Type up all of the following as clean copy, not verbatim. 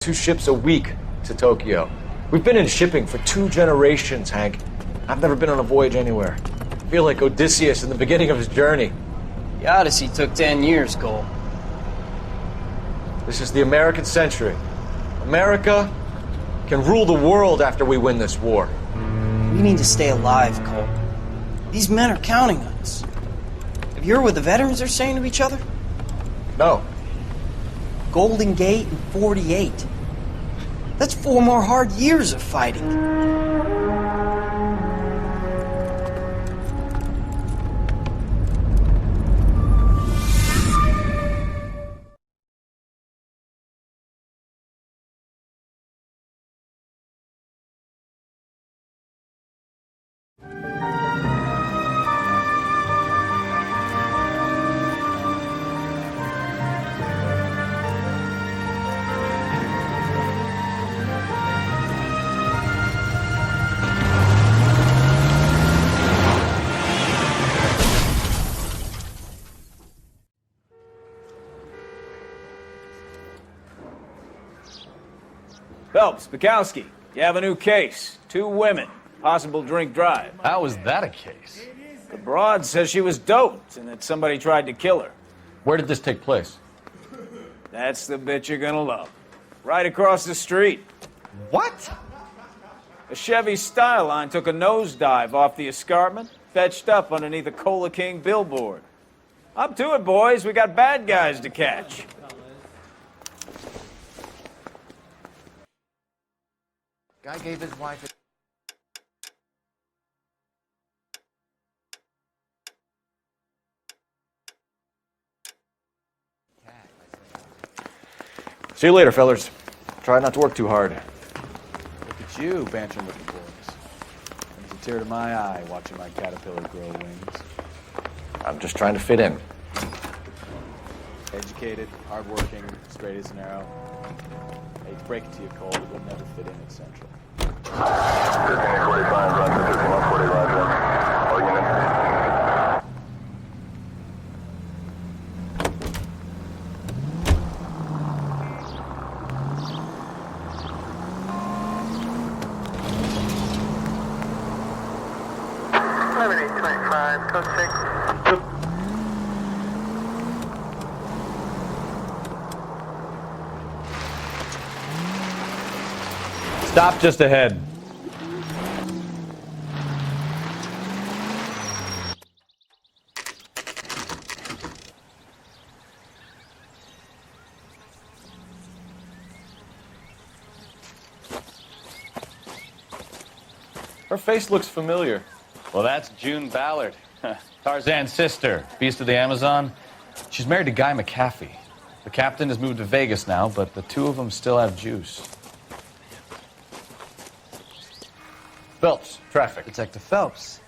2 ships a week to Tokyo. We've been in shipping for 2 generations, Hank. I've never been on a voyage anywhere. I feel like Odysseus in the beginning of his journey. The Odyssey took 10 years, Cole. This is the American century. America can rule the world after we win this war. We need to stay alive, Cole. These men are counting on us. Have you heard what the veterans are saying to each other? No. Golden Gate and 48. That's 4 more hard years of fighting. Phelps, Bukowski, you have a new case. 2 women, possible drink drive. How is that a case? The broad says she was doped and that somebody tried to kill her. Where did this take place? That's the bit you're gonna love. Right across the street. What? A Chevy Styline took a nosedive off the escarpment, fetched up underneath a Cola King billboard. Up to it, boys. We got bad guys to catch. Guy gave his wife See you later, fellas. Try not to work too hard. Look at you, bantering with the boys. Brings a tear to my eye watching my caterpillar grow wings. I'm just trying to fit in. Educated, hardworking, straight as an arrow. Hate to break it to you, Cole, but we'll never fit in at Central. Stop just ahead. Her face looks familiar. Well, that's June Ballard, Tarzan's sister, beast of the Amazon. She's married to Guy McAfee. The captain has moved to Vegas now, but the 2 of them still have juice. Phelps, traffic. Detective Phelps.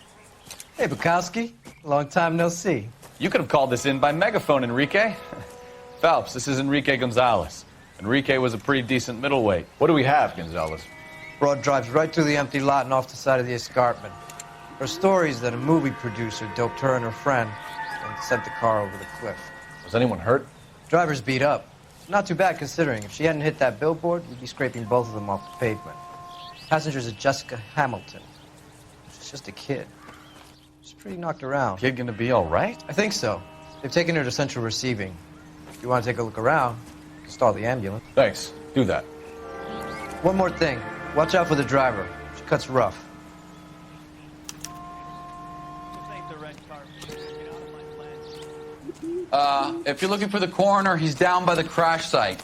Hey, Bukowski. Long time no see. You could have called this in by megaphone, Enrique. Phelps, this is Enrique Gonzalez. Enrique was a pretty decent middleweight. What do we have, Gonzalez? Broad drives right through the empty lot and off the side of the escarpment. Her story is that a movie producer doped her and her friend and sent the car over the cliff. Was anyone hurt? Driver's beat up. Not too bad considering. If she hadn't hit that billboard, we'd be scraping both of them off the pavement. Passenger's a Jessica Hamilton. She's just a kid. She's pretty knocked around. Kid gonna be all right? I think so. They've taken her to central receiving. If you want to take a look around, stall the ambulance. Thanks. Do that. One more thing. Watch out for the driver. She cuts rough. If you're looking for the coroner, he's down by the crash site.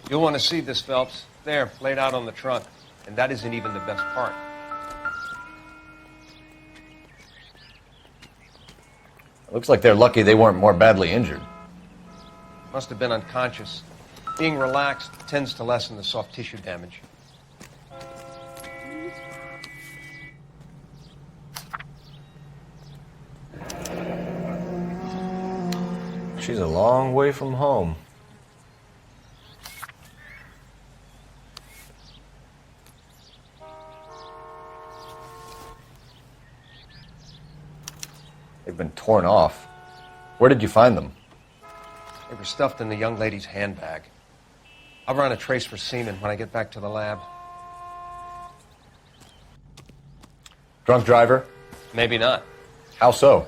You'll want to see this, Phelps. There, laid out on the trunk. And that isn't even the best part. It looks like they're lucky they weren't more badly injured. Must have been unconscious. Being relaxed tends to lessen the soft tissue damage. She's a long way from home. They've been torn off. Where did you find them? They were stuffed in the young lady's handbag. I'll run a trace for semen when I get back to the lab. Drunk driver? Maybe not. How so?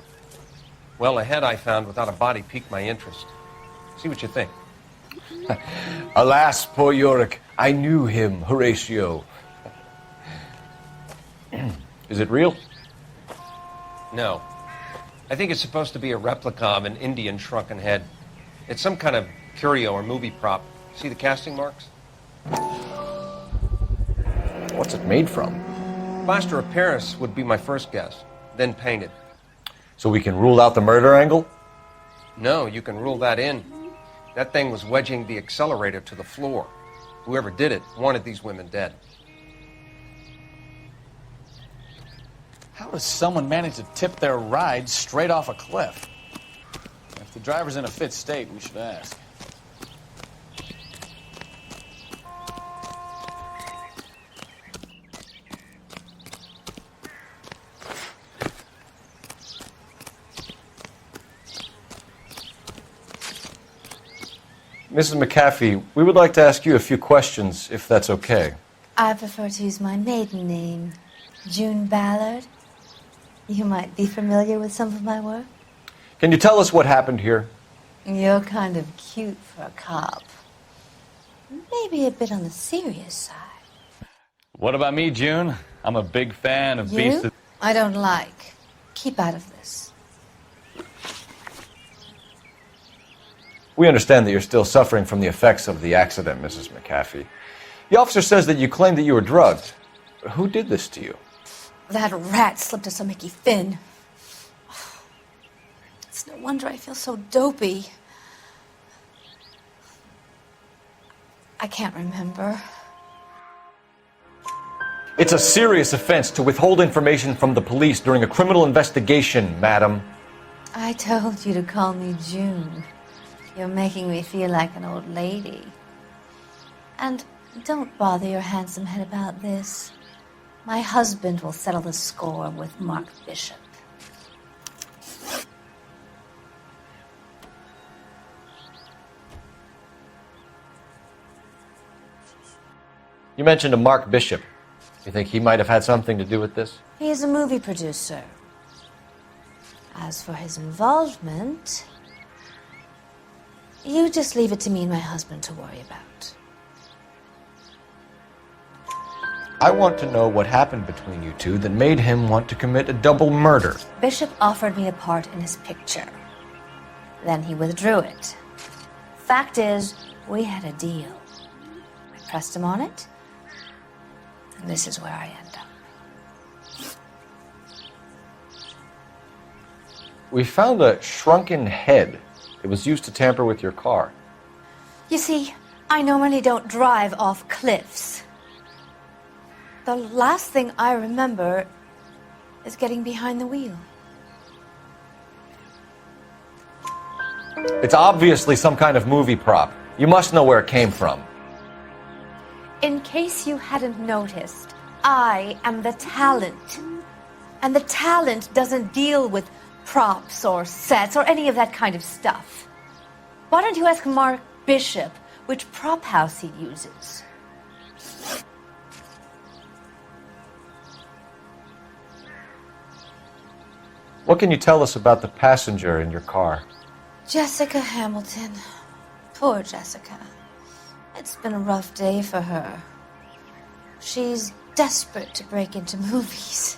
Well, the head I found without a body piqued my interest. See what you think. Alas, poor Yorick. I knew him, Horatio. Is it real? No. I think it's supposed to be a replica of an Indian shrunken head. It's some kind of curio or movie prop. See the casting marks? What's it made from? Plaster of Paris would be my first guess, then painted. So we can rule out the murder angle? No, you can rule that in. That thing was wedging the accelerator to the floor. Whoever did it wanted these women dead. How does someone manage to tip their ride straight off a cliff? If the driver's in a fit state, we should ask. Mrs. McAfee, we would like to ask you a few questions, if that's okay. I prefer to use my maiden name, June Ballard. You might be familiar with some of my work. Can you tell us what happened here? You're kind of cute for a cop. Maybe a bit on the serious side. What about me, June? I'm a big fan of Beast You? of... I don't like. Keep out of this. We understand that you're still suffering from the effects of the accident, Mrs. McAfee. The officer says that you claimed that you were drugged. Who did this to you? That rat slipped us a Mickey Finn. It's no wonder I feel so dopey. I can't remember. It's a serious offense to withhold information from the police during a criminal investigation, madam. I told you to call me June. You're making me feel like an old lady. And don't bother your handsome head about this. My husband will settle the score with Mark Bishop. You mentioned a Mark Bishop. You think he might have had something to do with this? He is a movie producer. As for his involvement, you just leave it to me and my husband to worry about. I want to know what happened between you two that made him want to commit a double murder. Bishop offered me a part in his picture. Then he withdrew it. Fact is, we had a deal. I pressed him on it, and this is where I end up. We found a shrunken head. It was used to tamper with your car. You see, I normally don't drive off cliffs. The last thing I remember is getting behind the wheel. It's obviously some kind of movie prop. You must know where it came from. In case you hadn't noticed, I am the talent. And the talent doesn't deal with props or sets or any of that kind of stuff. Why don't you ask Mark Bishop which prop house he uses? What can you tell us about the passenger in your car? Jessica Hamilton. Poor Jessica. It's been a rough day for her. She's desperate to break into movies.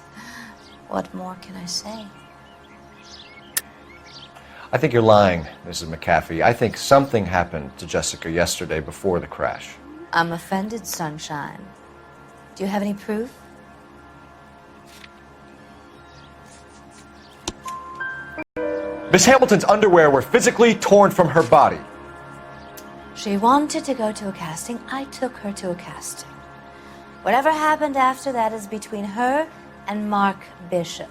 What more can I say? I think you're lying, Mrs. McAfee. I think something happened to Jessica yesterday before the crash. I'm offended, Sunshine. Do you have any proof? Miss Hamilton's underwear were physically torn from her body. She wanted to go to a casting. I took her to a casting. Whatever happened after that is between her and Mark Bishop.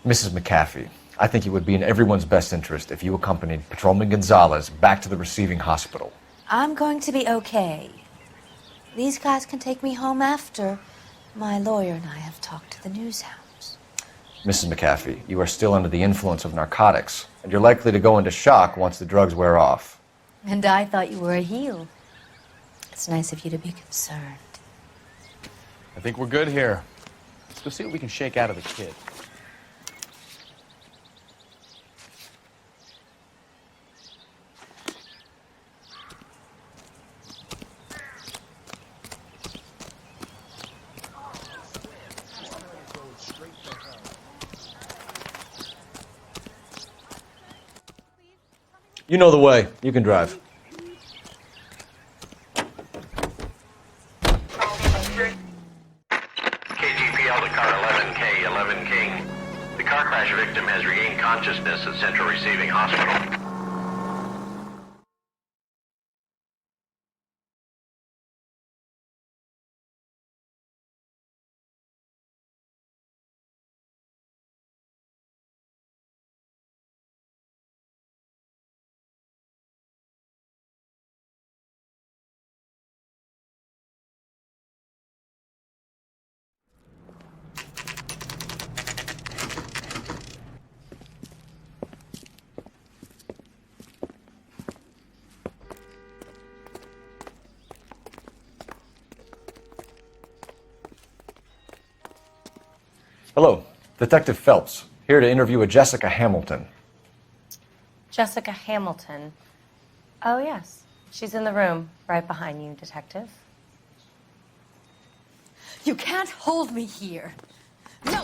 Mrs. McAfee, I think it would be in everyone's best interest if you accompanied Patrolman Gonzalez back to the receiving hospital. I'm going to be okay. These guys can take me home after my lawyer and I have talked to the news hounds. Mrs. McAfee, you are still under the influence of narcotics, and you're likely to go into shock once the drugs wear off. And I thought you were a heel. It's nice of you to be concerned. I think we're good here. Let's go see what we can shake out of the kid. You know the way. You can drive. KGPL to car 11K, 11 King. The car crash victim has regained consciousness at Central Receiving Hospital. Hello, Detective Phelps, here to interview a Jessica Hamilton. Jessica Hamilton. Oh, yes. She's in the room right behind you, Detective. You can't hold me here. No,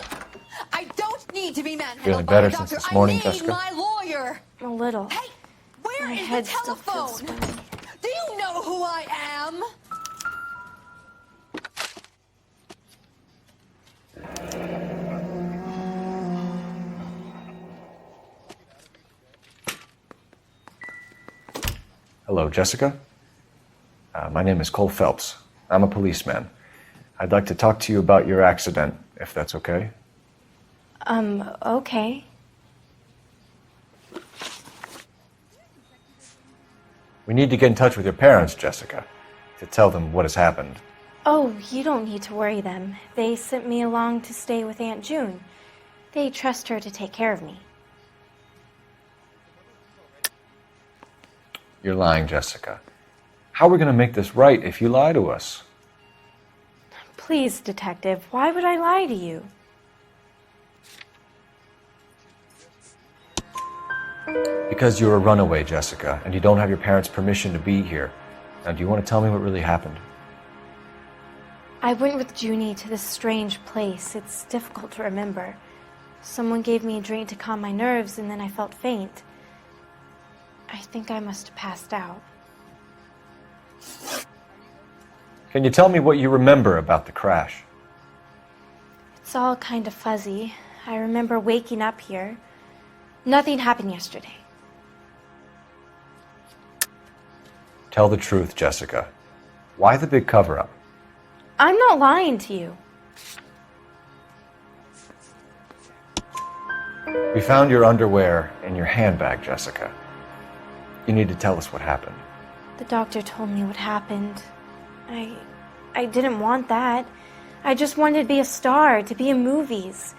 I don't need to be manhandled Feeling by better a since doctor. this morning, I need Jessica? my lawyer. A little. Hey, where My is head the still feels telephone? spinny. Do you know who I am? Hello, Jessica. My name is Cole Phelps. I'm a policeman. I'd like to talk to you about your accident, if that's okay. Okay. We need to get in touch with your parents, Jessica, to tell them what has happened. Oh, you don't need to worry them. They sent me along to stay with Aunt June. They trust her to take care of me. You're lying, Jessica. How are we going to make this right if you lie to us? Please, Detective, why would I lie to you? Because you're a runaway, Jessica, and you don't have your parents' permission to be here. Now, do you want to tell me what really happened? I went with Junie to this strange place. It's difficult to remember. Someone gave me a drink to calm my nerves, and then I felt faint. I think I must have passed out. Can you tell me what you remember about the crash? It's all kind of fuzzy. I remember waking up here. Nothing happened yesterday. Tell the truth, Jessica. Why the big cover-up? I'm not lying to you. We found your underwear in your handbag, Jessica. You need to tell us what happened. The doctor told me what happened. I didn't want that. I just wanted to be a star, to be in movies.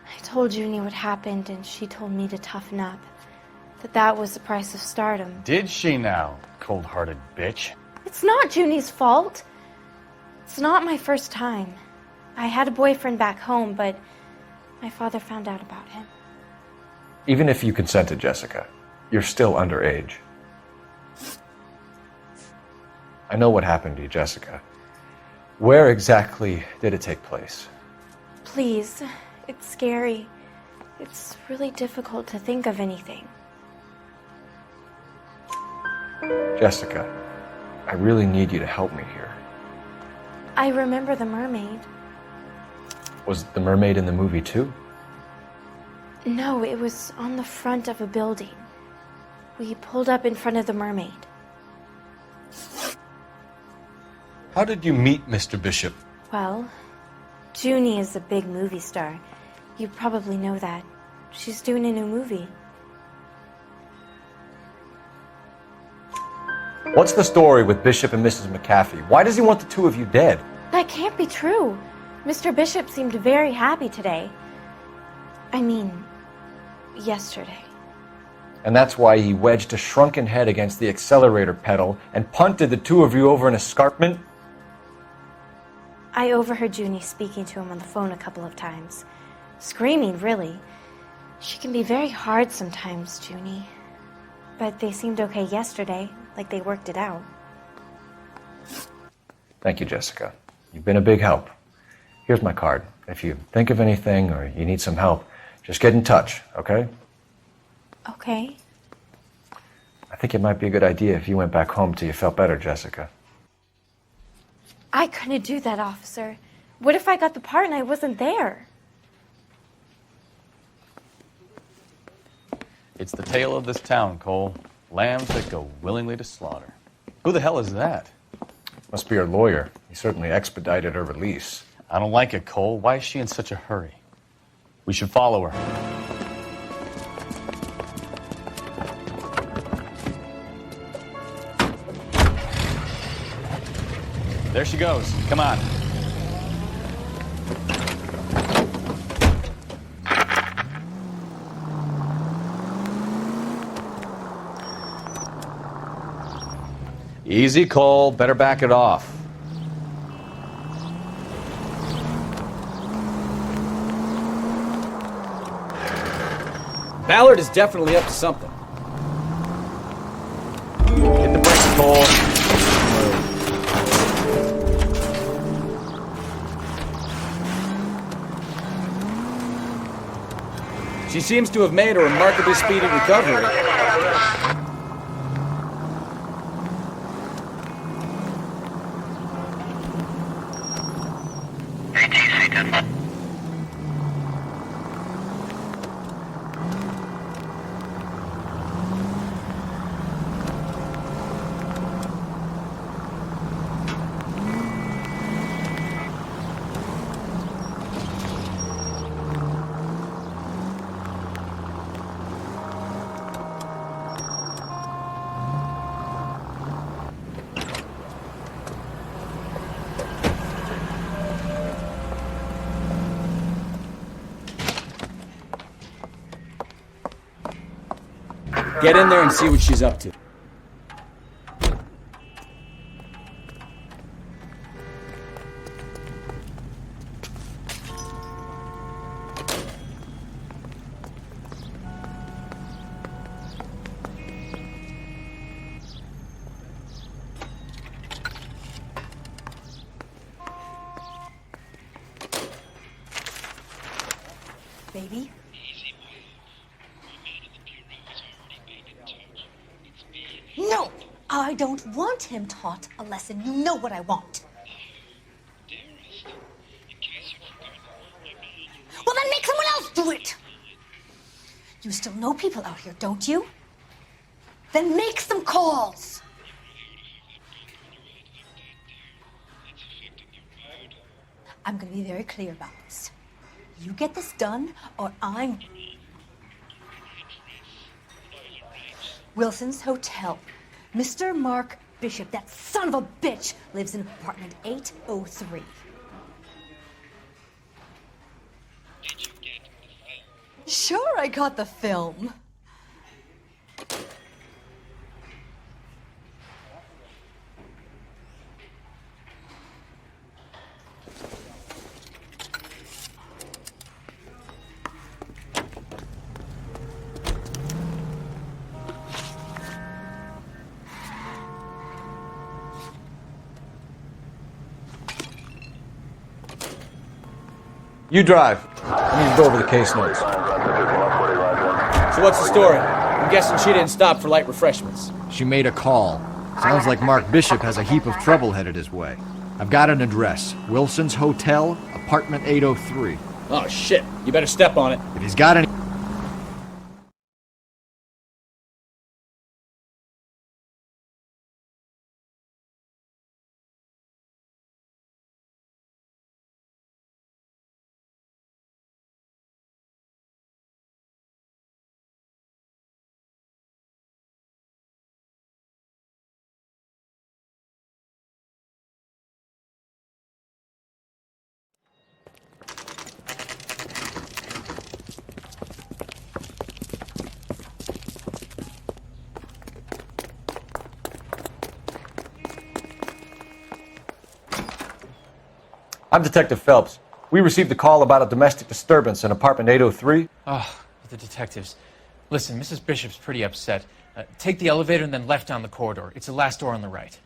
I told Junie what happened, and she told me to toughen up. That was the price of stardom. Did she now, cold-hearted bitch? It's not Junie's fault. It's not my first time. I had a boyfriend back home, but my father found out about him. Even if you consented, Jessica, you're still underage. I know what happened to you, Jessica. Where exactly did it take place? Please, it's scary. It's really difficult to think of anything. Jessica, I really need you to help me here. I remember the mermaid. Was the mermaid in the movie too? No, it was on the front of a building. We pulled up in front of the mermaid. How did you meet Mr. Bishop? Well, Junie is a big movie star. You probably know that. She's doing a new movie. What's the story with Bishop and Mrs. McAfee? Why does he want the two of you dead? That can't be true. Mr. Bishop seemed very happy today. I mean, yesterday. And that's why he wedged a shrunken head against the accelerator pedal and punted the two of you over an escarpment? I overheard Junie speaking to him on the phone a couple of times. Screaming, really. She can be very hard sometimes, Junie. But they seemed okay yesterday, like they worked it out. Thank you, Jessica. You've been a big help. Here's my card. If you think of anything or you need some help, just get in touch, okay? Okay. I think it might be a good idea if you went back home till you felt better, Jessica. I couldn't do that, officer. What if I got the part and I wasn't there? It's the tale of this town, Cole. Lambs that go willingly to slaughter. Who the hell is that? Must be her lawyer. He certainly expedited her release. I don't like it, Cole. Why is she in such a hurry? We should follow her. There she goes. Come on. Easy, Cole. Better back it off. Ballard is definitely up to something. Hit the brakes, Cole. She seems to have made a remarkably speedy recovery. Get in there and see what she's up to. Baby? No! I don't want him taught a lesson. You know what I want. Well, then make someone else do it! You still know people out here, don't you? Then make some calls! I'm gonna be very clear about this. You get this done, or I'm... Wilson's Hotel. Mr. Mark Bishop, that son of a bitch, lives in apartment 803. Sure, I got the film. You drive. I need to go over the case notes. So what's the story? I'm guessing she didn't stop for light refreshments. She made a call. Sounds like Mark Bishop has a heap of trouble headed his way. I've got an address. Wilson's Hotel, apartment 803. Oh, shit. You better step on it. If he's got any... I'm Detective Phelps. We received a call about a domestic disturbance in apartment 803. Oh, the detectives. Listen, Mrs. Bishop's pretty upset. Take the elevator and then left down the corridor. It's the last door on the right.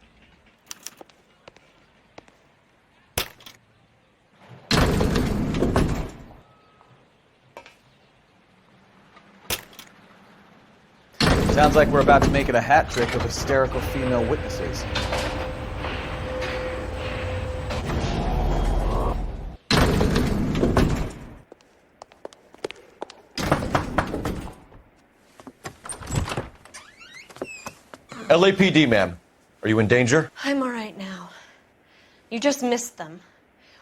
Sounds like we're about to make it a hat trick of hysterical female witnesses. LAPD, ma'am. Are you in danger? I'm all right now. You just missed them.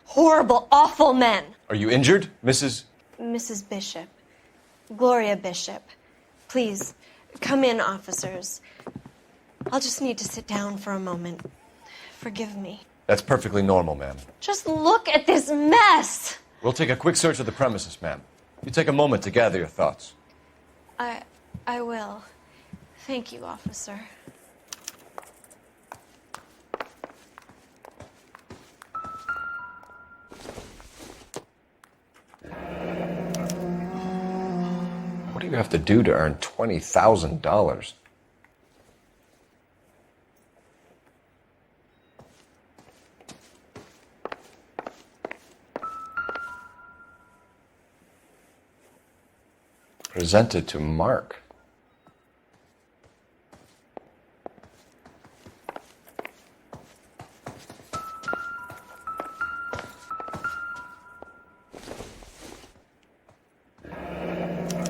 Horrible, awful men. Are you injured, Mrs.? Mrs. Bishop. Gloria Bishop. Please, come in, officers. I'll just need to sit down for a moment. Forgive me. That's perfectly normal, ma'am. Just look at this mess! We'll take a quick search of the premises, ma'am. You take a moment to gather your thoughts. I will. Thank you, officer. What do you have to do to earn $20,000? Presented to Mark.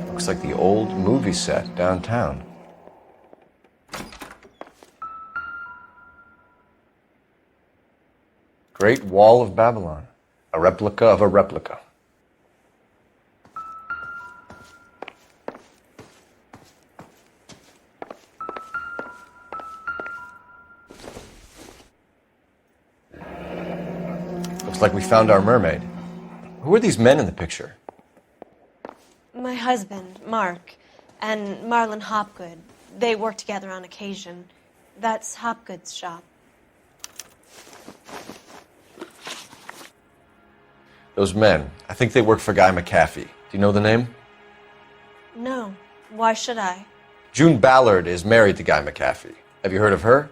Looks like the old movie set downtown. Great Wall of Babylon. A replica of a replica. Looks like we found our mermaid. Who are these men in the picture? My husband, Mark, and Marlon Hopgood. They work together on occasion. That's Hopgood's shop. Those men, I think they work for Guy McAfee. Do you know the name? No. Why should I? June Ballard is married to Guy McAfee. Have you heard of her?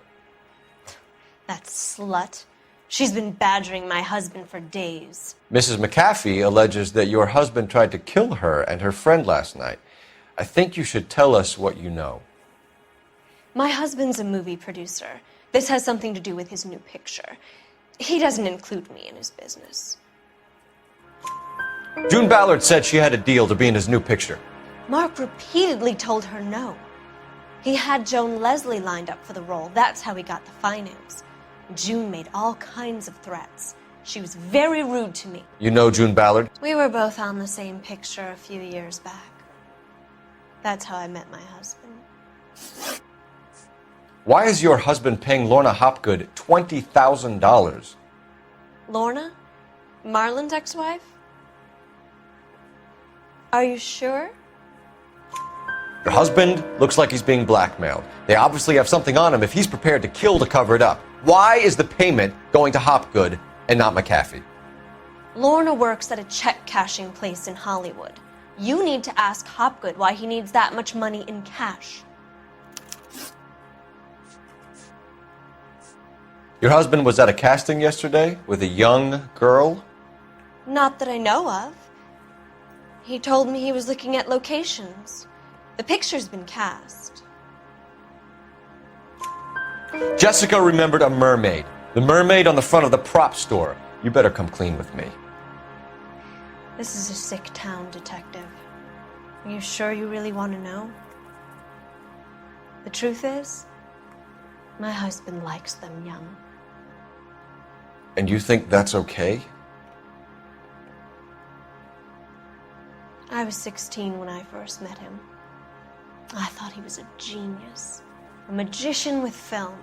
That slut. She's been badgering my husband for days. Mrs. McAfee alleges that your husband tried to kill her and her friend last night. I think you should tell us what you know. My husband's a movie producer. This has something to do with his new picture. He doesn't include me in his business. June Ballard said she had a deal to be in his new picture. Mark repeatedly told her no. He had Joan Leslie lined up for the role. That's how he got the finance. June made all kinds of threats. She was very rude to me. You know June Ballard? We were both on the same picture a few years back. That's how I met my husband. Why is your husband paying Lorna Hopgood $20,000? Lorna? Marlon's ex-wife? Are you sure? Your husband looks like he's being blackmailed. They obviously have something on him if he's prepared to kill to cover it up. Why is the payment going to Hopgood and not McAfee? Lorna works at a check-cashing place in Hollywood. You need to ask Hopgood why he needs that much money in cash. Your husband was at a casting yesterday with a young girl? Not that I know of. He told me he was looking at locations. The picture's been cast. Jessica remembered a mermaid. The mermaid on the front of the prop store. You better come clean with me. This is a sick town, detective. Are you sure you really want to know? The truth is, my husband likes them young. And you think that's okay? I was 16 when I first met him. I thought he was a genius, a magician with film.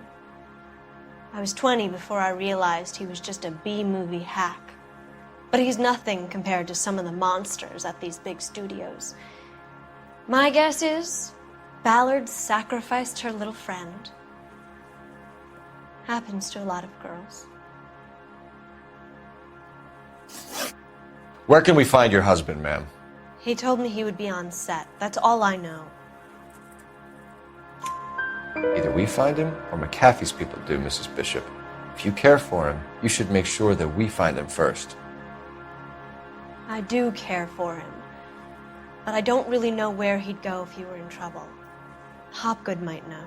I was 20 before I realized he was just a B-movie hack. But he's nothing compared to some of the monsters at these big studios. My guess is Ballard sacrificed her little friend. Happens to a lot of girls. Where can we find your husband, ma'am? He told me he would be on set. That's all I know. Either we find him or McAfee's people do, Mrs. Bishop. If you care for him, you should make sure that we find him first. I do care for him. But I don't really know where he'd go if he were in trouble. Hopgood might know.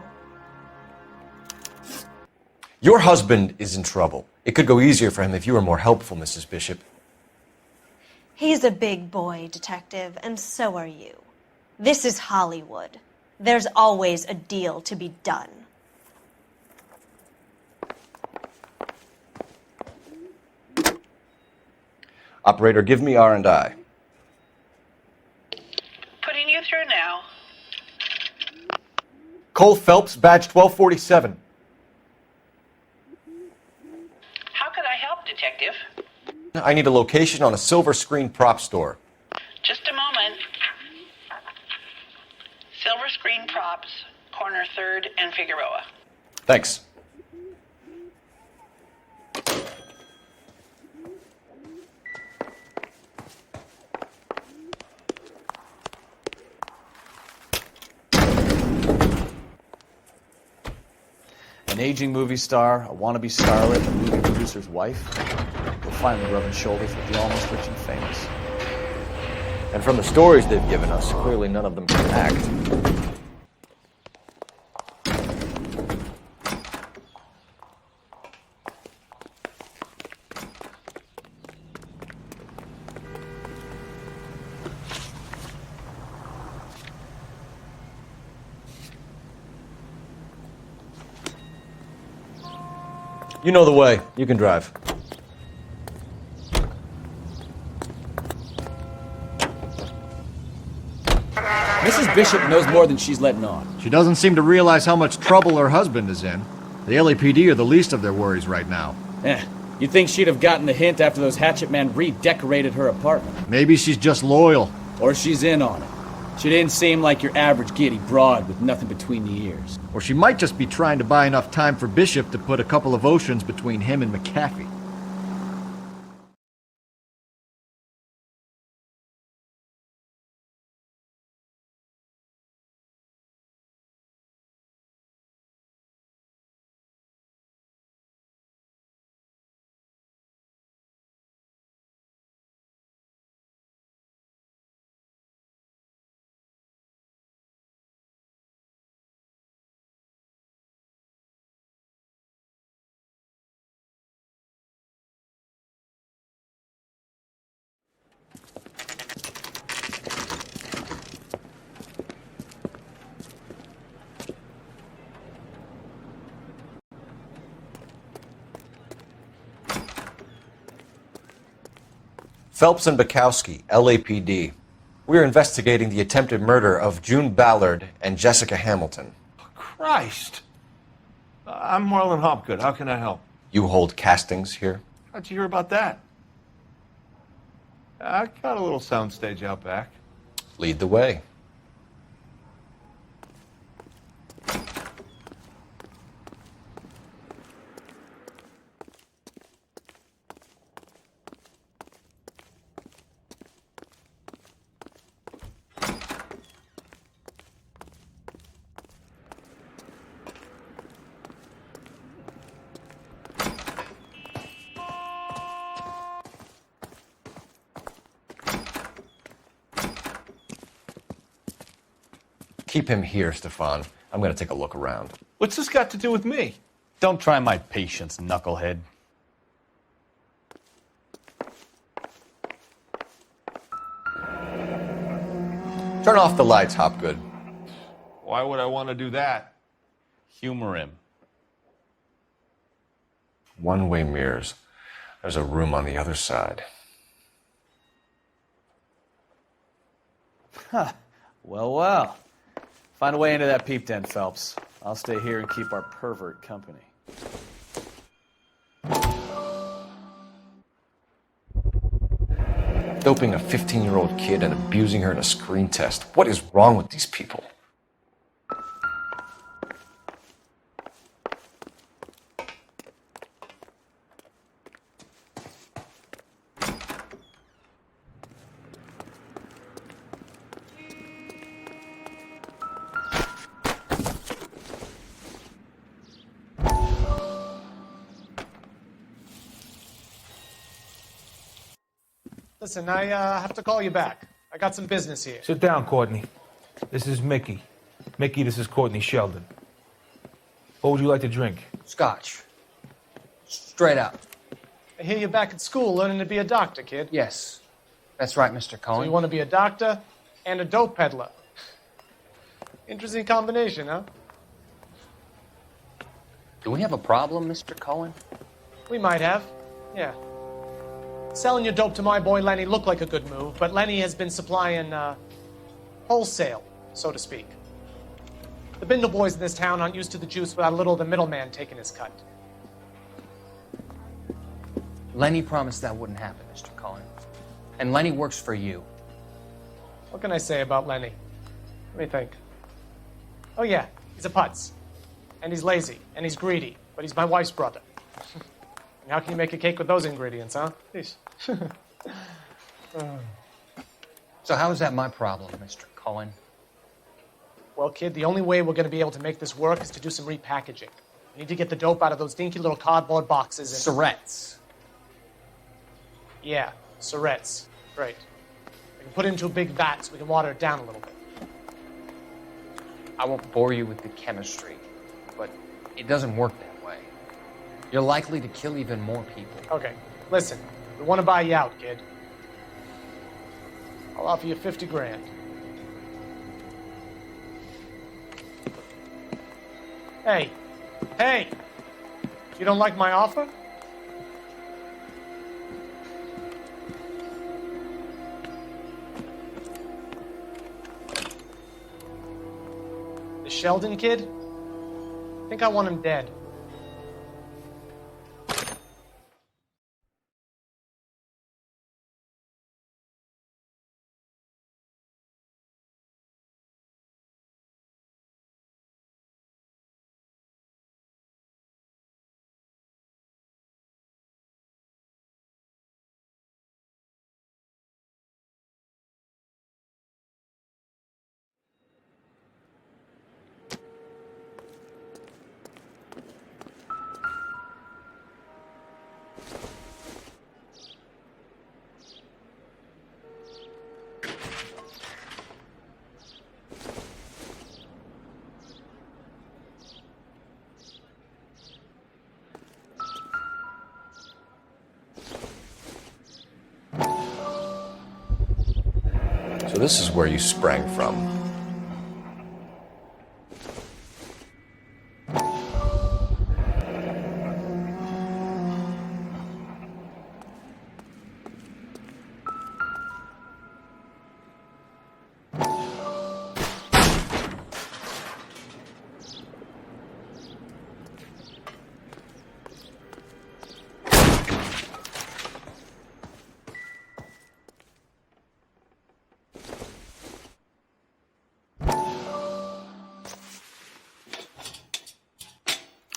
Your husband is in trouble. It could go easier for him if you were more helpful, Mrs. Bishop. He's a big boy, Detective, and so are you. This is Hollywood. There's always a deal to be done. Operator, give me R&I. Putting you through now. Cole Phelps, badge 1247. How can I help, Detective? I need a location on a silver screen prop store. Just a moment. Silver Screen Props, corner 3rd and Figueroa. Thanks. An aging movie star, a wannabe starlet, a movie producer's wife. You'll find me rubbing shoulders with the almost rich and famous. And from the stories they've given us, clearly none of them can act. You know the way. You can drive. Mrs. Bishop knows more than she's letting on. She doesn't seem to realize how much trouble her husband is in. The LAPD are the least of their worries right now. You'd think she'd have gotten the hint after those hatchet men redecorated her apartment. Maybe she's just loyal. Or she's in on it. She didn't seem like your average giddy broad with nothing between the ears. Or she might just be trying to buy enough time for Bishop to put a couple of oceans between him and McAfee. Phelps and Bukowski, LAPD. We're investigating the attempted murder of June Ballard and Jessica Hamilton. Christ! I'm Marlon Hopgood. How can I help? You hold castings here? How'd you hear about that? I got a little soundstage out back. Lead the way. Keep him here, Stefan. I'm going to take a look around. What's this got to do with me? Don't try my patience, knucklehead. Turn off the lights, Hopgood. Why would I want to do that? Humor him. One-way mirrors. There's a room on the other side. Huh. Well, well. Find a way into that peep den, Phelps. I'll stay here and keep our pervert company. Doping a 15-year-old kid and abusing her in a screen test. What is wrong with these people? Listen, I have to call you back. I got some business here. Sit down, Courtney. This is Mickey. Mickey, this is Courtney Sheldon. What would you like to drink? Scotch. Straight up. I hear you're back at school learning to be a doctor, kid. Yes. That's right, Mr. Cohen. So you want to be a doctor and a dope peddler. Interesting combination, huh? Do we have a problem, Mr. Cohen? We might have, yeah. Selling your dope to my boy Lenny looked like a good move, but Lenny has been supplying, wholesale, so to speak. The Bindle boys in this town aren't used to the juice without a little of the middleman taking his cut. Lenny promised that wouldn't happen, Mr. Cohen. And Lenny works for you. What can I say about Lenny? Let me think. Oh yeah, he's a putz. And he's lazy, and he's greedy, but he's my wife's brother. And how can you make a cake with those ingredients, huh? Please. So how is that my problem, Mr. Cohen? Well, kid, the only way we're going to be able to make this work is to do some repackaging. We need to get the dope out of those dinky little cardboard boxes and... Surrettes. Yeah, Surrettes. Great. We can put it into a big vat so we can water it down a little bit. I won't bore you with the chemistry, but it doesn't work that way. You're likely to kill even more people. Okay, listen. We want to buy you out, kid. I'll offer you 50 grand. Hey. Hey! You don't like my offer? The Sheldon kid? I think I want him dead. So this is where you sprang from.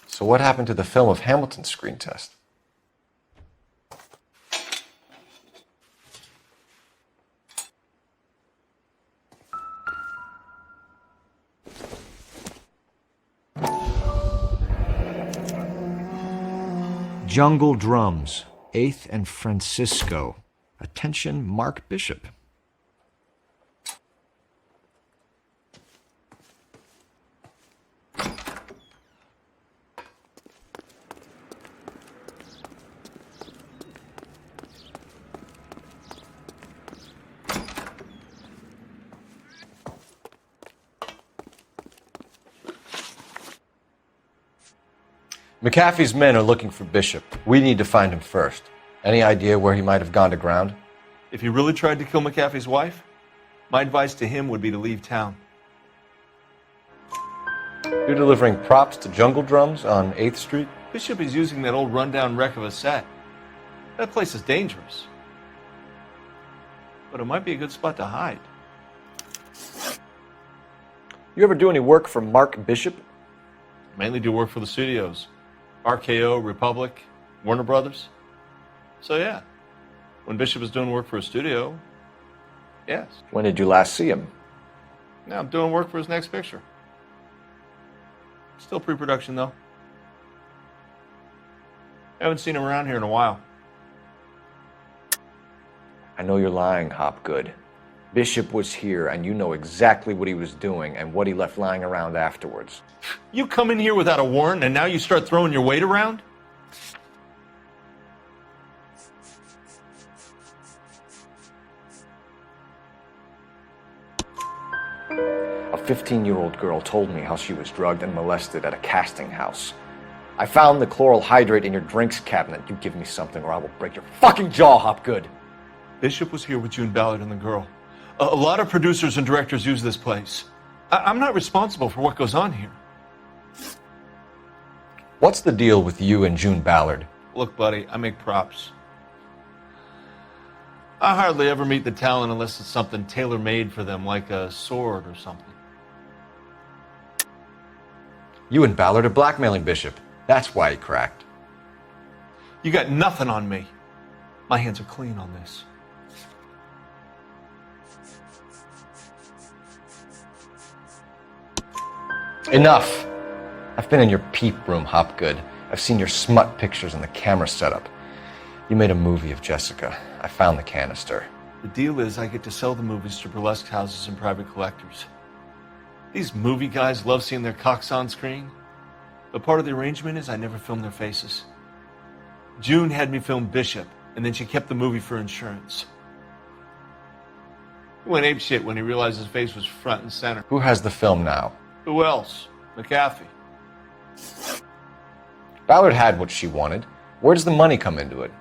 So what happened to the film of Hamilton's screen test? Jungle Drums, 8th and Francisco. Attention, Mark Bishop. McAfee's men are looking for Bishop. We need to find him first. Any idea where he might have gone to ground? If he really tried to kill McAfee's wife, my advice to him would be to leave town. You're delivering props to Jungle Drums on 8th Street? Bishop is using that old rundown wreck of a set. That place is dangerous. But it might be a good spot to hide. You ever do any work for Mark Bishop? Mainly do work for the studios. RKO, Republic, Warner Brothers. So yeah, when Bishop is doing work for a studio, yes. When did you last see him? Now I'm doing work for his next picture. Still pre-production though. Haven't seen him around here in a while. I know you're lying, Hopgood. Bishop was here, and you know exactly what he was doing and what he left lying around afterwards. You come in here without a warrant, and now you start throwing your weight around? A 15-year-old girl told me how she was drugged and molested at a casting house. I found the chloral hydrate in your drinks cabinet. You give me something or I will break your fucking jaw, Hopgood. Bishop was here with June Ballard and the girl. A lot of producers and directors use this place. I'm not responsible for what goes on here. What's the deal with you and June Ballard? Look, buddy, I make props. I hardly ever meet the talent unless it's something tailor-made for them, like a sword or something. You and Ballard are blackmailing Bishop. That's why he cracked. You got nothing on me. My hands are clean on this. Enough! I've been in your peep room, Hopgood. I've seen your smut pictures and the camera setup. You made a movie of Jessica. I found the canister. The deal is I get to sell the movies to burlesque houses and private collectors. These movie guys love seeing their cocks on screen. But part of the arrangement is I never film their faces. June had me film Bishop, and then she kept the movie for insurance. He went apeshit when he realized his face was front and center. Who has the film now? Who else? McAfee. Ballard had what she wanted. Where does the money come into it?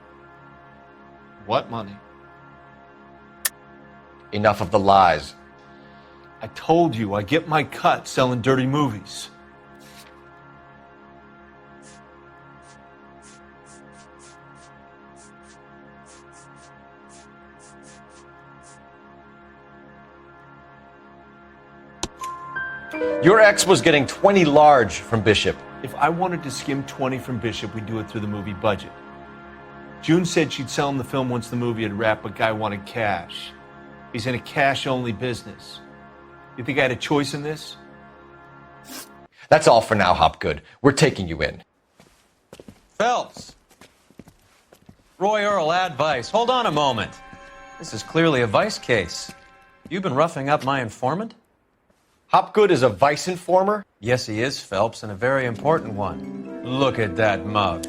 What money? Enough of the lies. I told you I get my cut selling dirty movies. Your ex was getting 20 large from Bishop. If I wanted to skim 20 from Bishop, we'd do it through the movie budget. June said she'd sell him the film once the movie had wrapped, but Guy wanted cash. He's in a cash-only business. You think I had a choice in this? That's all for now, Hopgood. We're taking you in. Phelps. Roy Earl, advice. Hold on a moment. This is clearly a vice case. You've been roughing up my informant? Hopgood is a vice informer? Yes, he is, Phelps, and a very important one. Look at that mug.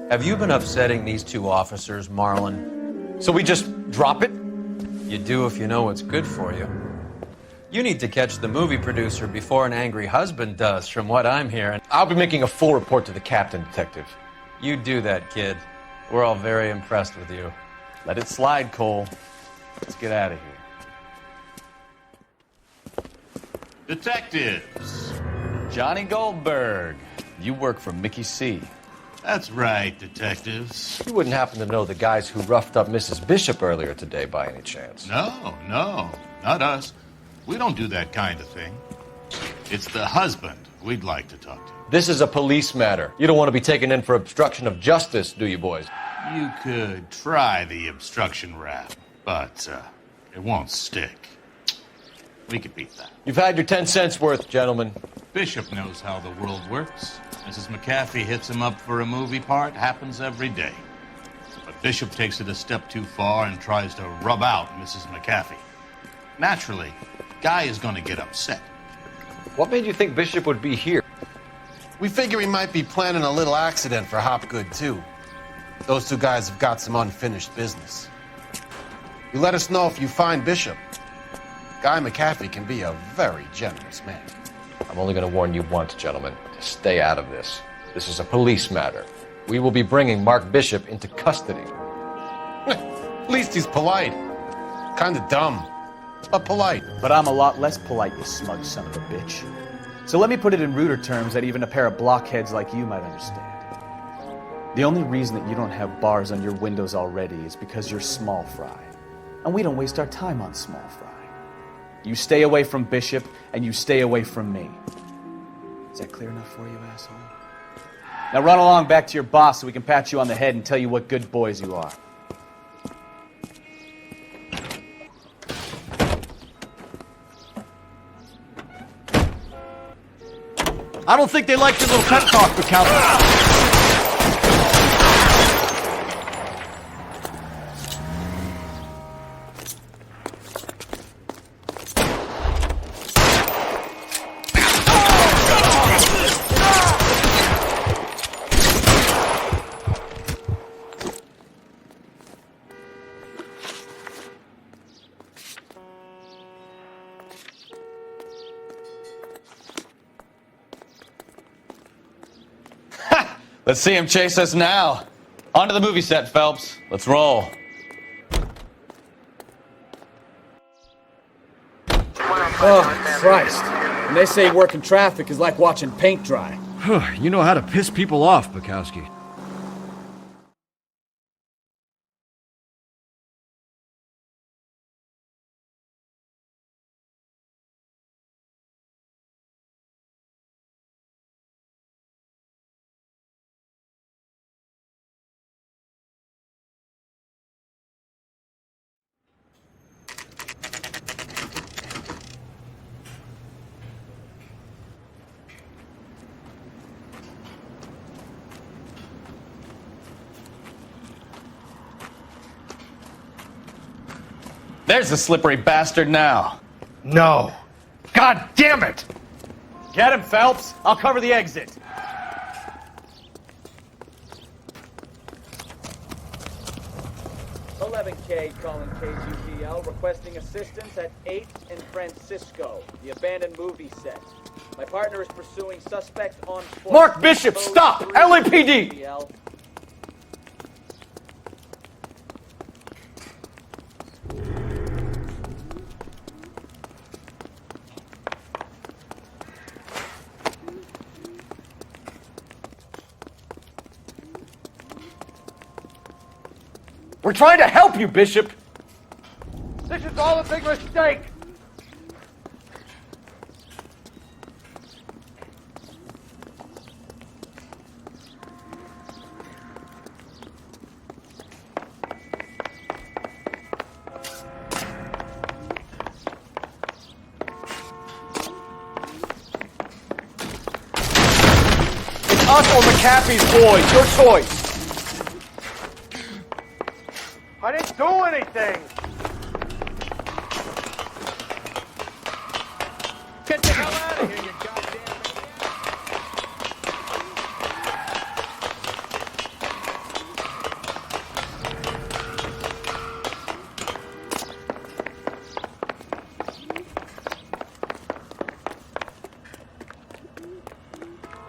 Have you been upsetting these two officers, Marlon? So we just drop it? You do if you know what's good for you. You need to catch the movie producer before an angry husband does, from what I'm hearing. I'll be making a full report to the captain, Detective. You do that, kid. We're all very impressed with you. Let it slide, Cole. Let's get out of here. Detectives. Johnny Goldberg. You work for Mickey C. That's right, detectives. You wouldn't happen to know the guys who roughed up Mrs. Bishop earlier today by any chance? No, not us. We don't do that kind of thing. It's the husband we'd like to talk to. This is a police matter. You don't want to be taken in for obstruction of justice, do you, boys? You could try the obstruction rap, but it won't stick. We could beat that. You've had your 10 cents worth, gentlemen. Bishop knows how the world works. Mrs. McAfee hits him up for a movie part. Happens every day. But Bishop takes it a step too far and tries to rub out Mrs. McAfee. Naturally, Guy is going to get upset. What made you think Bishop would be here? We figure he might be planning a little accident for Hopgood, too. Those two guys have got some unfinished business. You let us know if you find Bishop. Guy McAfee can be a very generous man. I'm only going to warn you once, gentlemen, to stay out of this. This is a police matter. We will be bringing Mark Bishop into custody. At least he's polite. Kind of dumb, but polite. But I'm a lot less polite, you smug son of a bitch. So let me put it in ruder terms that even a pair of blockheads like you might understand. The only reason that you don't have bars on your windows already is because you're small fry. And we don't waste our time on small fry. You stay away from Bishop, and you stay away from me. Is that clear enough for you, asshole? Now run along back to your boss so we can pat you on the head and tell you what good boys you are. I don't think they like your little pep talk, McAllister. Let's see him chase us now. Onto the movie set, Phelps. Let's roll. Oh, Christ. And they say working traffic is like watching paint dry. You know how to piss people off, Bukowski. There's the slippery bastard now. No. God damn it! Get him, Phelps. I'll cover the exit. K calling KGPL, requesting assistance at 8th and Francisco, the abandoned movie set. My partner is pursuing suspect on foot. Mark Bishop, stop! LAPD! We're trying to help you, Bishop! This is all a big mistake! It's us or McAfee's boys, your choice! I didn't do anything! Get the hell out of here, you goddamn...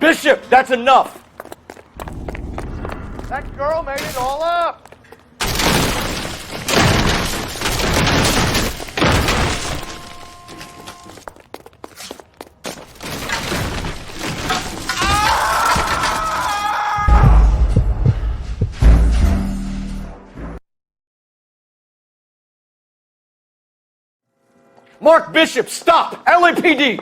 Bishop, that's enough! That girl made it all up! Mark Bishop, stop! LAPD!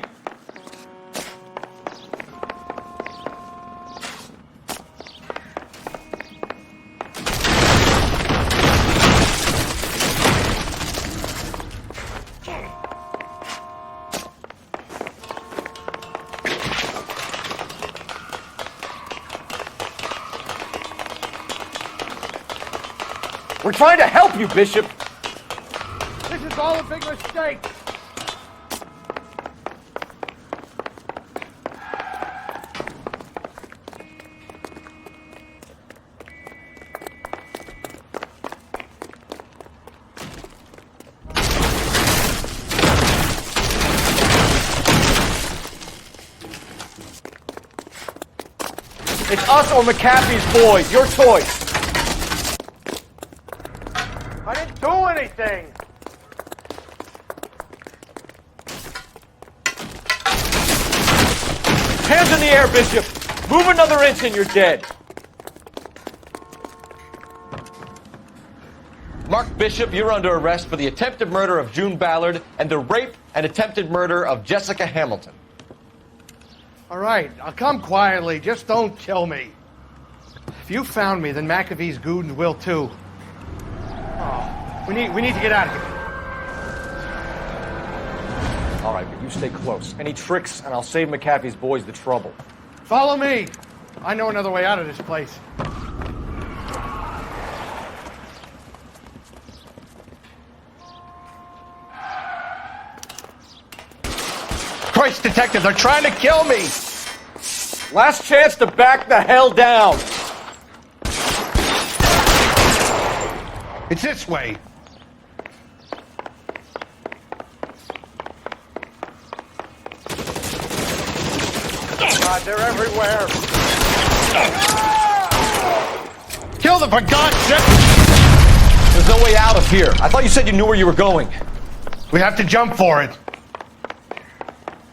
We're trying to help you, Bishop! This is all a big mistake! It's us or McAfee's boys, your choice! I didn't do anything! Hands in the air, Bishop! Move another inch and you're dead! Mark Bishop, you're under arrest for the attempted murder of June Ballard and the rape and attempted murder of Jessica Hamilton. All right, I'll come quietly. Just don't kill me. If you found me, then McAfee's goons will too. Oh, we need to get out of here. All right, but you stay close. Any tricks, and I'll save McAfee's boys the trouble. Follow me. I know another way out of this place. Christ, detective, they're trying to kill me! Last chance to back the hell down! It's this way. God, they're everywhere. them, for God's sake! There's no way out of here. I thought you said you knew where you were going. We have to jump for it.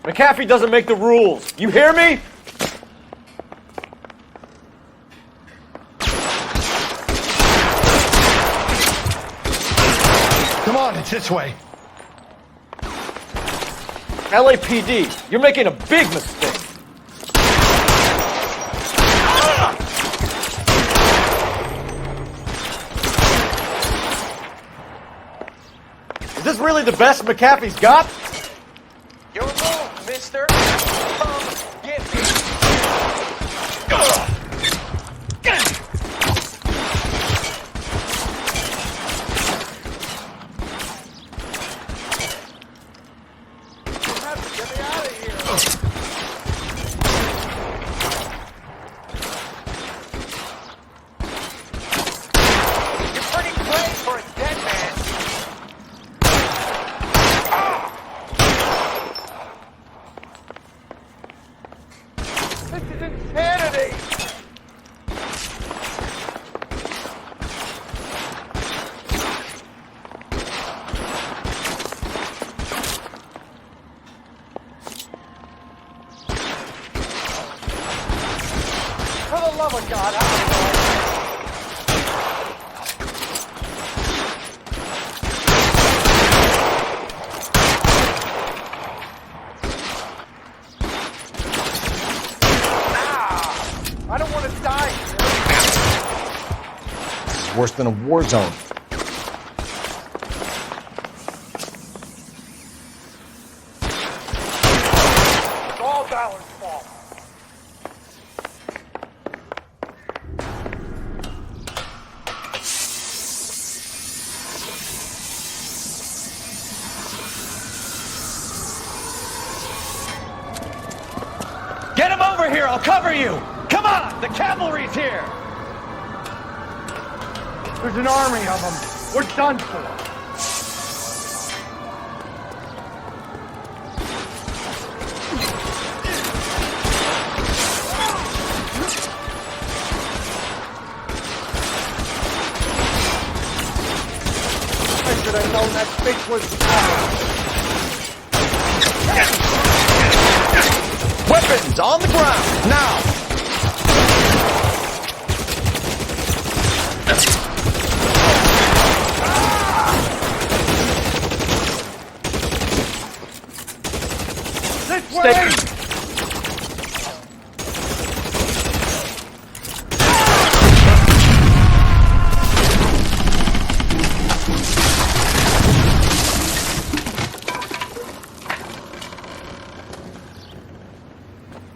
McAfee doesn't make the rules. You hear me? Come on, it's this way. LAPD, you're making a big mistake. Is this really the best McAfee's got? Your move, mister. Come get me. Get me out of here. You're pretty brave for a dead man. This is insanity! For the love of God, I don't want to die. This is worse than a war zone. It's all Ballard's fault. Get him over here! I'll cover you! Come on! The cavalry's here! There's an army of them. We're done for. I should have known that bitch was coming. Weapons on the ground, now! This way!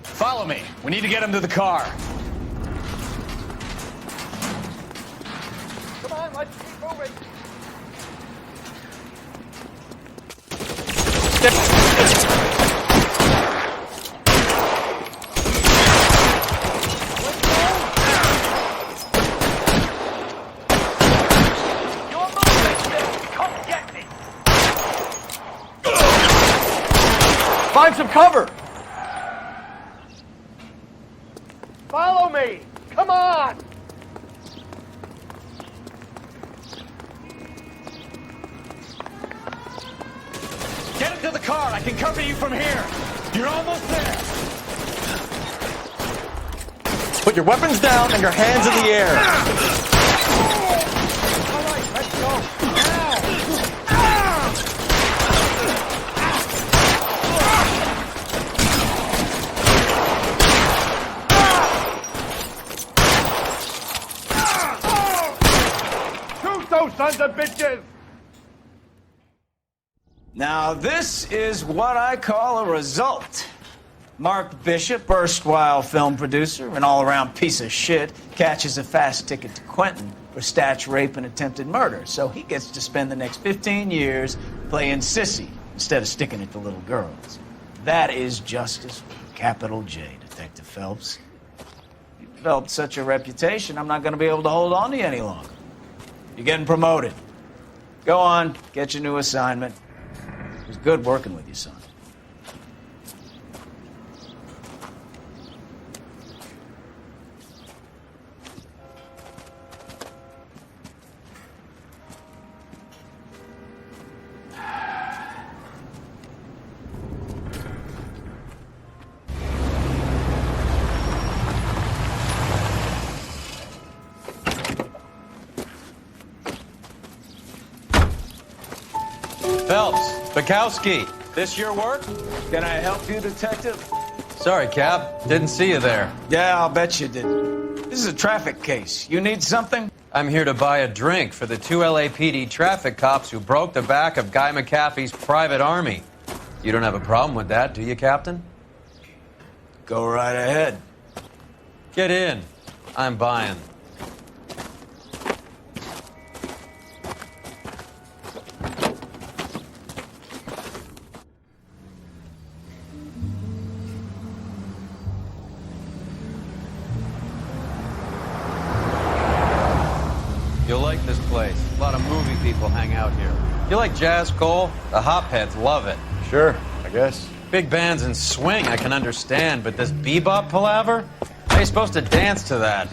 Follow me. We need to get him to the car. Come on, let's keep moving. Find some cover! Follow me! Come on! Get him to the car. I can cover you from here. You're almost there. Put your weapons down and your hands in the air. All right, let's go. Shoot those sons of bitches! Now, this is what I call a result. Mark Bishop, erstwhile film producer, an all-around piece of shit, catches a fast ticket to Quentin for statch rape and attempted murder. So he gets to spend the next 15 years playing sissy instead of sticking it to little girls. That is justice with a capital J, Detective Phelps. You've developed such a reputation, I'm not going to be able to hold on to you any longer. You're getting promoted. Go on, get your new assignment. It was good working with you, son. Phelps, Bukowski, this your work? Can I help you, detective? Sorry, Cap. Didn't see you there. Yeah, I'll bet you did. This is a traffic case. You need something? I'm here to buy a drink for the 2 LAPD traffic cops who broke the back of Guy McAfee's private army. You don't have a problem with that, do you, Captain? Go right ahead. Get in. I'm buying. You'll like this place. A lot of movie people hang out here. You like jazz, Cole? The hopheads love it. Sure, I guess. Big bands and swing I can understand, but this bebop palaver? How are you supposed to dance to that?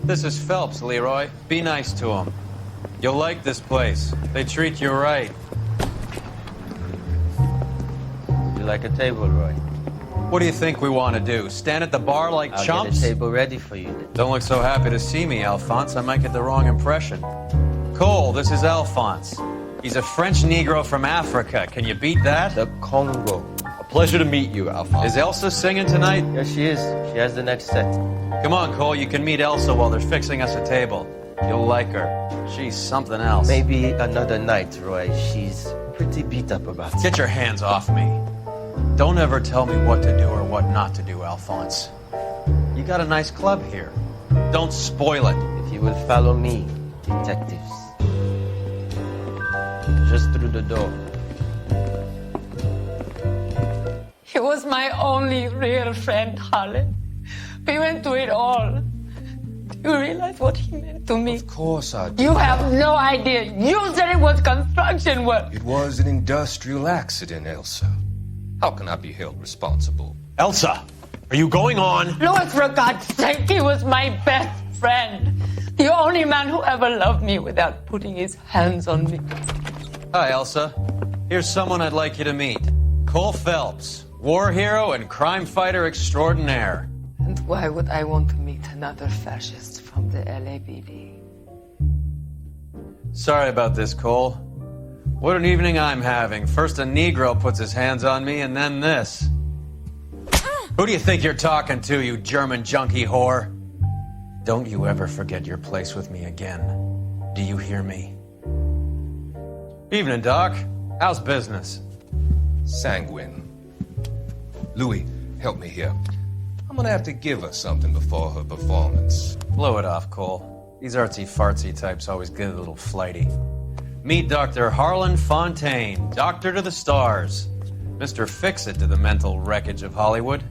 This is Phelps, Leroy. Be nice to him. You'll like this place. They treat you right. You like a table, Roy? What do you think we want to do? Stand at the bar like I'll chumps? get a table ready for you. Don't look so happy to see me, Alphonse. I might get the wrong impression. Cole, this is Alphonse. He's a French Negro from Africa. Can you beat that? The Congo. A pleasure to meet you, Alphonse. Is Elsa singing tonight? Yes, she is. She has the next set. Come on, Cole. You can meet Elsa while they're fixing us a table. You'll like her. She's something else. Maybe another night, Roy. She's pretty beat up about it. Get your hands off me. Don't ever tell me what to do or what not to do, Alphonse. You got a nice club here. Don't spoil it. If you will follow me, detectives. Just through the door. He was my only real friend, Harlan. We went through it all. Do you realize what he meant to me? Of course I do. You have no idea. You said it was construction work. It was an industrial accident, Elsa. How can I be held responsible? Elsa, are you going on? Louis, for God's sake, he was my best friend. The only man who ever loved me without putting his hands on me. Hi, Elsa. Here's someone I'd like you to meet. Cole Phelps, war hero and crime fighter extraordinaire. And why would I want to meet another fascist from the LAPD? Sorry about this, Cole. What an evening I'm having. First a Negro puts his hands on me, and then this. Who do you think you're talking to, you German junkie whore? Don't you ever forget your place with me again. Do you hear me? Evening, Doc. How's business? Sanguine. Louis, help me here. I'm gonna have to give her something before her performance. Blow it off, Cole. These artsy-fartsy types always get a little flighty. Meet Dr. Harlan Fontaine, doctor to the stars. Mr. Fix-It to the mental wreckage of Hollywood.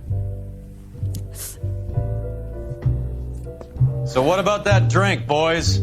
So what about that drink, boys?